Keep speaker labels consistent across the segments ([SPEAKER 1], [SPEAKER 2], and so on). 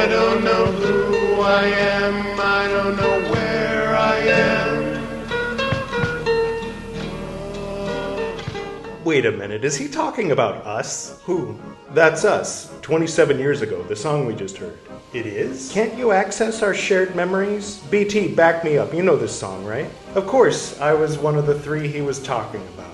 [SPEAKER 1] I don't know who I am. I don't know where I am.
[SPEAKER 2] Wait a minute, is he talking about us? Who? That's us, 27 years ago, the song we just heard. It is? Can't you access our shared memories? BT, back me up. You know this song, right? Of course, I was one of the three he was talking about.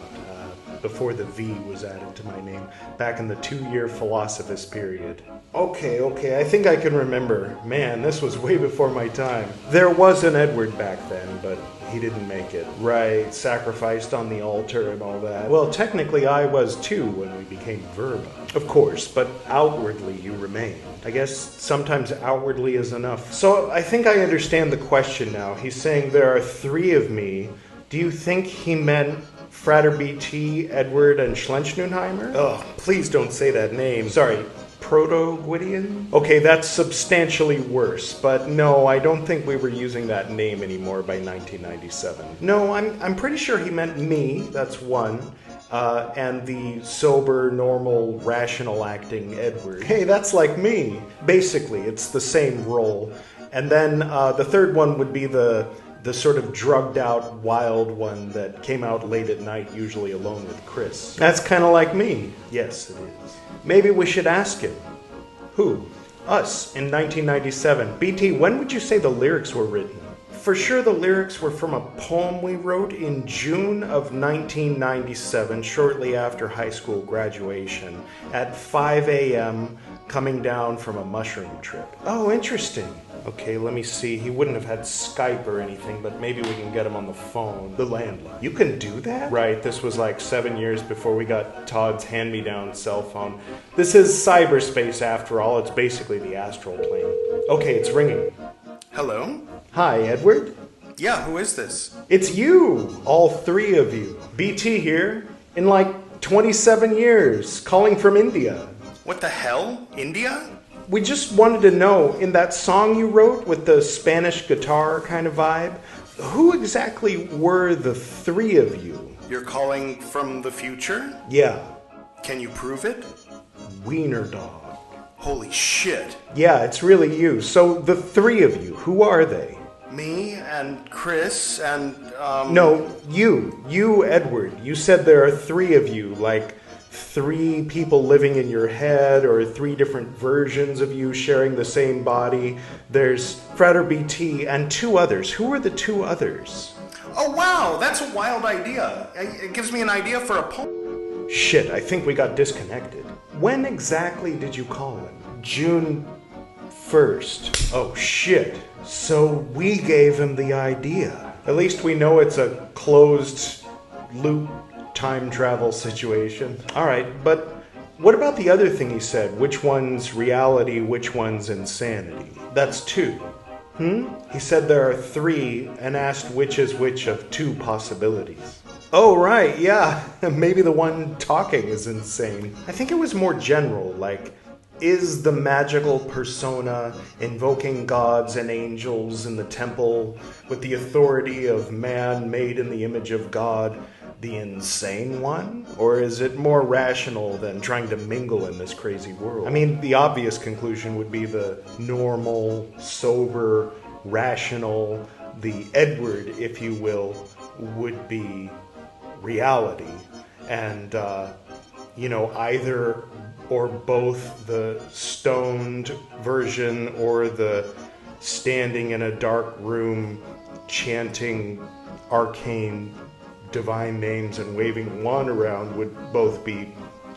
[SPEAKER 2] Before the V was added to my name, back in the 2-year Philosophus period. Okay, I think I can remember. Man, this was way before my time. There was an Edward back then, but he didn't make it. Right, sacrificed on the altar and all that. Well, technically I was too when we became Verba. Of course, but outwardly you remain. I guess sometimes outwardly is enough. So I think I understand the question now. He's saying there are 3 of me. Do you think he meant Frater BT, Edward, and Schlenchnunheimer? Oh, please don't say that name. Sorry, Proto-Gwydion? Okay, that's substantially worse, but no, I don't think we were using that name anymore by 1997. No, I'm pretty sure he meant me, that's one, and the sober, normal, rational acting Edward. Hey, that's like me. Basically, it's the same role. And then the third one would be the sort of drugged out, wild one that came out late at night, usually alone with Chris. That's kind of like me. Yes, it is. Maybe we should ask him. Who? Us, in 1997. BT, when would you say the lyrics were written? For sure the lyrics were from a poem we wrote in June of 1997, shortly after high school graduation, at 5 a.m., coming down from a mushroom trip. Oh, interesting. Okay, let me see. He wouldn't have had Skype or anything, but maybe we can get him on the phone. The landline. You can do that? Right, this was like 7 years before we got Todd's hand-me-down cell phone. This is cyberspace after all. It's basically the astral plane. Okay, it's ringing.
[SPEAKER 3] Hello?
[SPEAKER 2] Hi, Edward?
[SPEAKER 3] Yeah, who is this?
[SPEAKER 2] It's you! All 3 of you. BT here, in like 27 years, calling from India.
[SPEAKER 3] What the hell? India?
[SPEAKER 2] We just wanted to know, in that song you wrote with the Spanish guitar kind of vibe, who exactly were the 3 of you?
[SPEAKER 3] You're calling from the future?
[SPEAKER 2] Yeah.
[SPEAKER 3] Can you prove it?
[SPEAKER 2] Wiener dog.
[SPEAKER 3] Holy shit.
[SPEAKER 2] Yeah, it's really you. So the 3 of you, who are they?
[SPEAKER 3] Me and Chris and,
[SPEAKER 2] No, you. You, Edward. You said there are 3 of you, like 3 people living in your head, or 3 different versions of you sharing the same body. There's Frater BT and 2 others. Who are the 2 others?
[SPEAKER 3] Oh wow, that's a wild idea. It gives me an idea for a poem.
[SPEAKER 2] Shit, I think we got disconnected. When exactly did you call him? June 1st. Oh shit. So we gave him the idea. At least we know it's a closed loop time travel situation. All right, but what about the other thing he said? Which one's reality, which one's insanity? That's 2. He said there are 3 and asked which is which of 2 possibilities. Oh, right, yeah. Maybe the one talking is insane. I think it was more general, like, is the magical persona invoking gods and angels in the temple with the authority of man made in the image of God the insane one? Or is it more rational than trying to mingle in this crazy world? I mean, the obvious conclusion would be the normal, sober, rational, the Edward, if you will, would be reality. And, either or both the stoned version or the standing in a dark room chanting arcane divine names and waving wand around would both be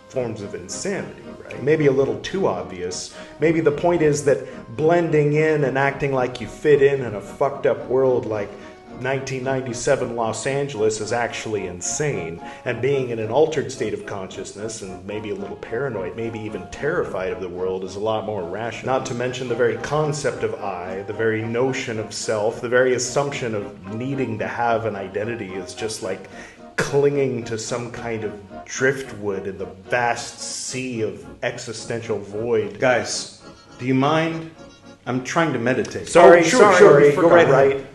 [SPEAKER 2] forms of insanity, right? Maybe a little too obvious. Maybe the point is that blending in and acting like you fit in a fucked up world like 1997 Los Angeles is actually insane, and being in an altered state of consciousness and maybe a little paranoid, maybe even terrified of the world is a lot more rational. Not to mention the very concept of I, the very notion of self, the very assumption of needing to have an identity is just like clinging to some kind of driftwood in the vast sea of existential void. Guys, do you mind? I'm trying to meditate. Sorry, go right ahead.